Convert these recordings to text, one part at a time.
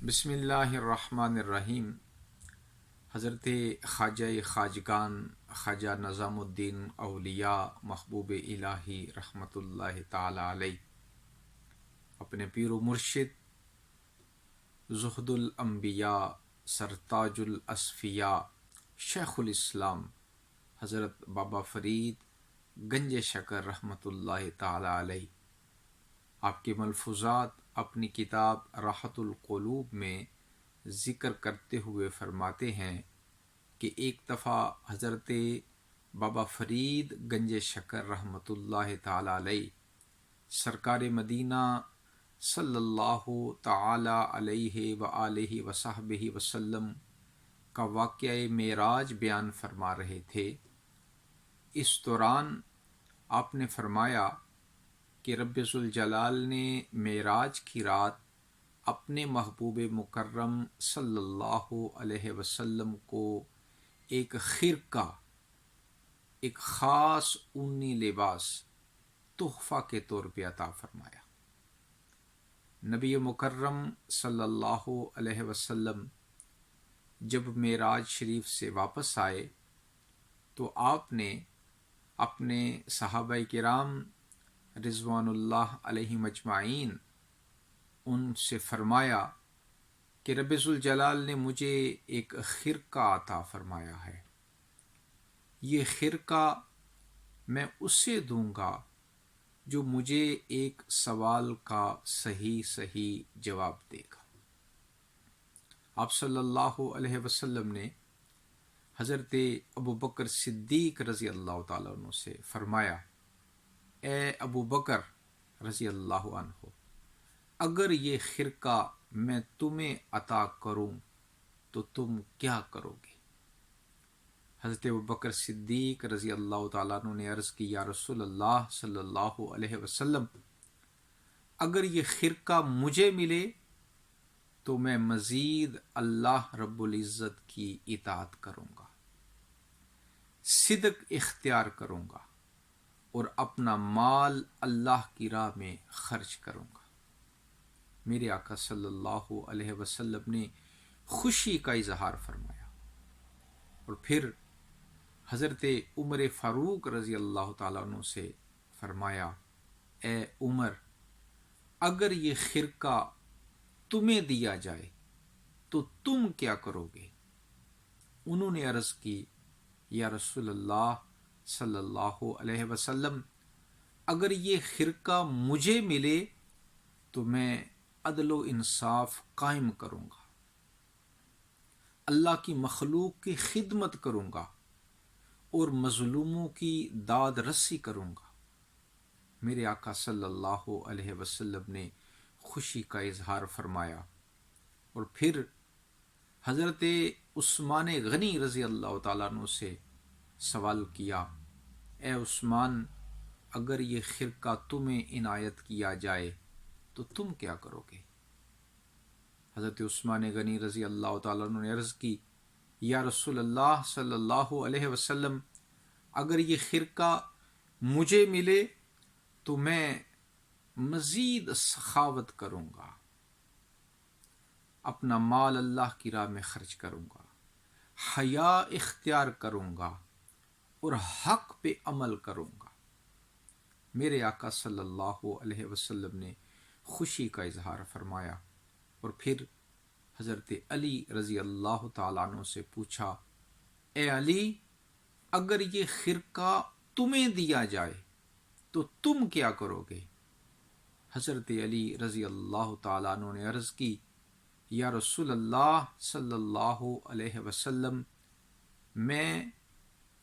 بسم اللہ الرحمن الرحیم۔ حضرت خواجہ خواجگان خواجہ نظام الدین اولیاء محبوب الہی رحمۃ اللہ تعالی علیہ اپنے پیر و مرشد زہد الانبیاء سرتاج الاصفیاء شیخ الاسلام حضرت بابا فرید گنج شکر رحمۃ اللہ تعالی علیہ آپ کے ملفوظات اپنی کتاب راحت القلوب میں ذکر کرتے ہوئے فرماتے ہیں کہ ایک دفعہ حضرت بابا فرید گنج شکر رحمۃ اللہ تعالی علیہ سرکار مدینہ صلی اللہ تعالی علیہ وآلہ وصحبہ وسلم کا واقعہ معراج بیان فرما رہے تھے۔ اس دوران آپ نے فرمایا کہ رب ذوالجلال نے معراج کی رات اپنے محبوب مکرم صلی اللہ علیہ وسلم کو ایک خرقہ، ایک خاص اونی لباس تحفہ کے طور پہ عطا فرمایا۔ نبی مکرم صلی اللہ علیہ وسلم جب معراج شریف سے واپس آئے تو آپ نے اپنے صحابہ کرام رضوان اللہ علیہم اجمعین ان سے فرمایا کہ رب ذوالجلال نے مجھے ایک خرقہ عطا فرمایا ہے، یہ خرقہ میں اسے دوں گا جو مجھے ایک سوال کا صحیح جواب دے گا۔ آپ صلی اللہ علیہ وسلم نے حضرت ابوبکر صدیق رضی اللہ تعالیٰ عنہ سے فرمایا، اے ابو بکر رضی اللہ عنہ، اگر یہ خرقہ میں تمہیں عطا کروں تو تم کیا کرو گے؟ حضرت ابوبکر صدیق رضی اللہ تعالیٰ عنہ نے عرض کی، یا رسول اللہ صلی اللہ علیہ وسلم، اگر یہ خرقہ مجھے ملے تو میں مزید اللہ رب العزت کی اطاعت کروں گا، صدق اختیار کروں گا اور اپنا مال اللہ کی راہ میں خرچ کروں گا۔ میرے آقا صلی اللہ علیہ وسلم نے خوشی کا اظہار فرمایا اور پھر حضرت عمر فاروق رضی اللہ تعالیٰ عنہ سے فرمایا، اے عمر، اگر یہ خرقہ تمہیں دیا جائے تو تم کیا کرو گے؟ انہوں نے عرض کی، یا رسول اللہ صلی اللہ علیہ وسلم، اگر یہ خرقہ مجھے ملے تو میں عدل و انصاف قائم کروں گا، اللہ کی مخلوق کی خدمت کروں گا اور مظلوموں کی داد رسی کروں گا۔ میرے آقا صلی اللہ علیہ وسلم نے خوشی کا اظہار فرمایا اور پھر حضرت عثمان غنی رضی اللہ تعالیٰ عنہ سے سوال کیا، اے عثمان، اگر یہ خرقہ تمہیں عنایت کیا جائے تو تم کیا کرو گے؟ حضرت عثمان غنی رضی اللہ تعالیٰ عنہ نے عرض کی، یا رسول اللہ صلی اللہ علیہ وسلم، اگر یہ خرقہ مجھے ملے تو میں مزید سخاوت کروں گا، اپنا مال اللہ کی راہ میں خرچ کروں گا، حیا اختیار کروں گا اور حق پہ عمل کروں گا۔ میرے آقا صلی اللہ علیہ وسلم نے خوشی کا اظہار فرمایا اور پھر حضرت علی رضی اللہ تعالیٰ عنہ سے پوچھا، اے علی، اگر یہ خرقہ تمہیں دیا جائے تو تم کیا کرو گے؟ حضرت علی رضی اللہ تعالیٰ عنہ نے عرض کی، یا رسول اللہ صلی اللہ علیہ وسلم، میں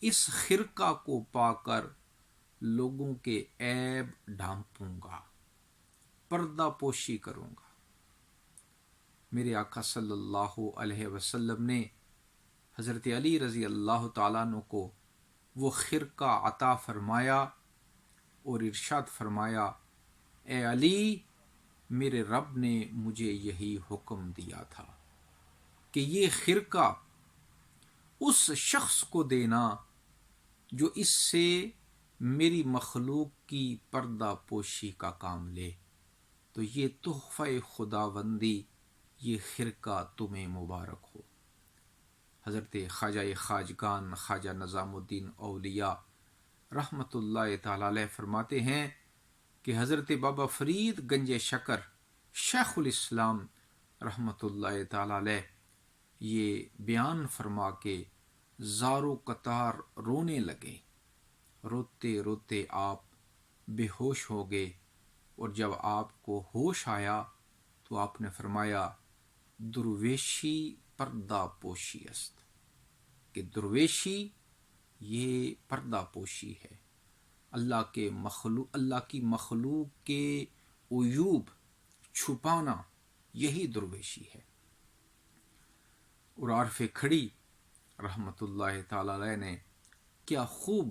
اس خرقہ کو پا کر لوگوں کے عیب ڈھانپوں گا، پردہ پوشی کروں گا۔ میرے آقا صلی اللہ علیہ وسلم نے حضرت علی رضی اللہ تعالیٰ عنہ کو وہ خرقہ عطا فرمایا اور ارشاد فرمایا، اے علی، میرے رب نے مجھے یہی حکم دیا تھا کہ یہ خرقہ اس شخص کو دینا جو اس سے میری مخلوق کی پردہ پوشی کا کام لے، تو یہ تحفہ خداوندی یہ خرقہ تمہیں مبارک ہو۔ حضرت خواجہ خواجگان خواجہ نظام الدین اولیاء رحمۃ اللہ تعالی علیہ فرماتے ہیں کہ حضرت بابا فرید گنج شکر شیخ الاسلام رحمۃ اللہ تعالی علیہ یہ بیان فرما کے زارو قطار رونے لگے۔ روتے روتے آپ بے ہوش ہو گئے، اور جب آپ کو ہوش آیا تو آپ نے فرمایا درویشی پردہ پوشی است، کہ درویشی یہ پردہ پوشی ہے، اللہ کی مخلوق کے عیوب چھپانا، یہی درویشی ہے۔ اور عارف کھڑی رحمۃ اللہ تعالی علیہ نے کیا خوب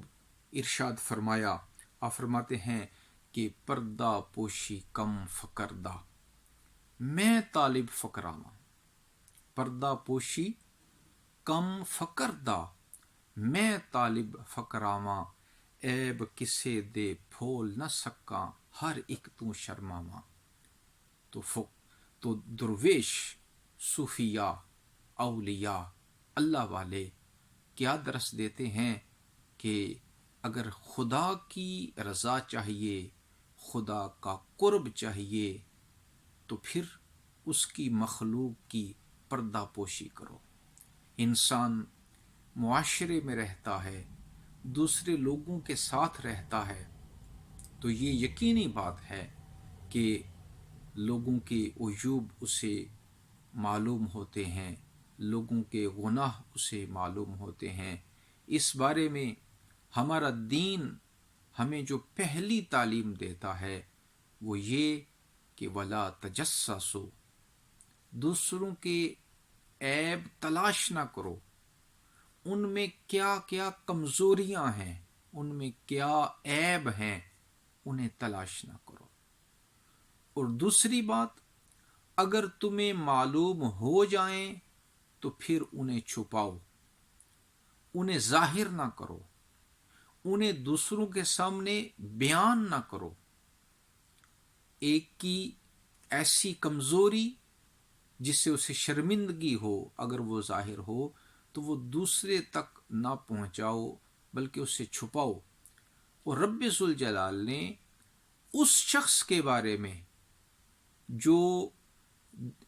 ارشاد فرمایا۔ آپ فرماتے ہیں کہ پردہ پوشی کم فکردہ میں طالب فکرانہ، پردہ پوشی کم فکردہ میں طالب فکراماں، عیب کسے دے پھول نہ سکاں ہر ایک تو شرماماں۔ تو درویش، صوفیاء، اولیاء، اللہ والے کیا درس دیتے ہیں کہ اگر خدا کی رضا چاہیے، خدا کا قرب چاہیے، تو پھر اس کی مخلوق کی پردہ پوشی کرو۔ انسان معاشرے میں رہتا ہے، دوسرے لوگوں کے ساتھ رہتا ہے، تو یہ یقینی بات ہے کہ لوگوں کے عیوب اسے معلوم ہوتے ہیں، لوگوں کے گناہ اسے معلوم ہوتے ہیں۔ اس بارے میں ہمارا دین ہمیں جو پہلی تعلیم دیتا ہے وہ یہ کہ ولا تجسسوا، دوسروں کے عیب تلاش نہ کرو، ان میں کیا کیا کمزوریاں ہیں، ان میں کیا عیب ہیں، انہیں تلاش نہ کرو۔ اور دوسری بات، اگر تمہیں معلوم ہو جائیں تو پھر انہیں چھپاؤ، انہیں ظاہر نہ کرو، انہیں دوسروں کے سامنے بیان نہ کرو۔ ایک کی ایسی کمزوری جس سے اسے شرمندگی ہو، اگر وہ ظاہر ہو تو وہ دوسرے تک نہ پہنچاؤ بلکہ اسے چھپاؤ۔ اور رب ذوالجلال نے اس شخص کے بارے میں جو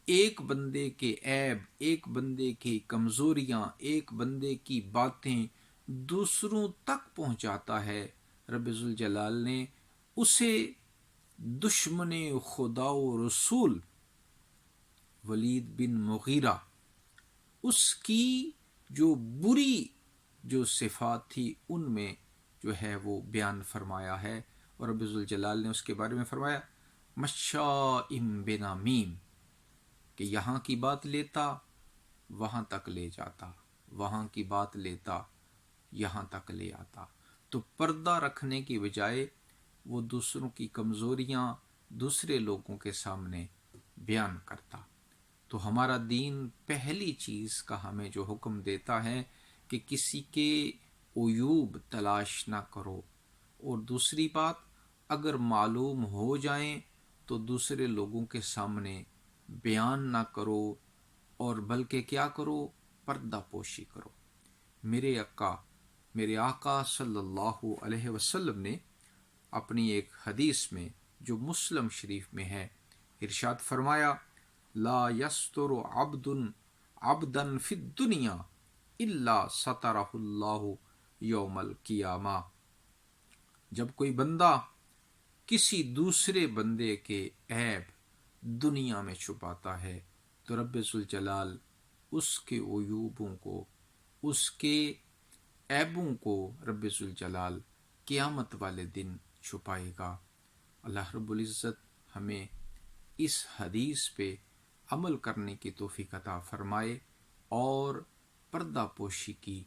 ایک بندے کے عیب، ایک بندے کی کمزوریاں، ایک بندے کی باتیں دوسروں تک پہنچاتا ہے، رب ذوالجلال نے اسے دشمن خدا و رسول ولید بن مغیرہ، اس کی جو بری جو صفات تھی ان میں جو ہے وہ بیان فرمایا ہے۔ اور رب ذوالجلال نے اس کے بارے میں فرمایا مشائم بنامیم، کہ یہاں کی بات لیتا وہاں تک لے جاتا، وہاں کی بات لیتا یہاں تک لے آتا۔ تو پردہ رکھنے کی بجائے وہ دوسروں کی کمزوریاں دوسرے لوگوں کے سامنے بیان کرتا۔ تو ہمارا دین پہلی چیز کا ہمیں جو حکم دیتا ہے کہ کسی کے عیوب تلاش نہ کرو، اور دوسری بات اگر معلوم ہو جائیں تو دوسرے لوگوں کے سامنے بیان نہ کرو، اور بلکہ کیا کرو، پردہ پوشی کرو۔ میرے آقا صلی اللہ علیہ وسلم نے اپنی ایک حدیث میں جو مسلم شریف میں ہے ارشاد فرمایا لا یستر عبدا فی الدنیا الا سترہ اللہ یوم القیامہ، جب کوئی بندہ کسی دوسرے بندے کے عیب دنیا میں چھپاتا ہے تو رب ذوالجلال اس کے عیوبوں کو، اس کے عیبوں کو رب ذوالجلال قیامت والے دن چھپائے گا۔ اللہ رب العزت ہمیں اس حدیث پہ عمل کرنے کی توفیق عطا فرمائے، اور پردہ پوشی کی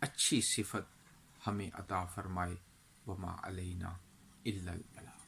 اچھی صفت ہمیں عطا فرمائے۔ وما علینا الا البلاغ۔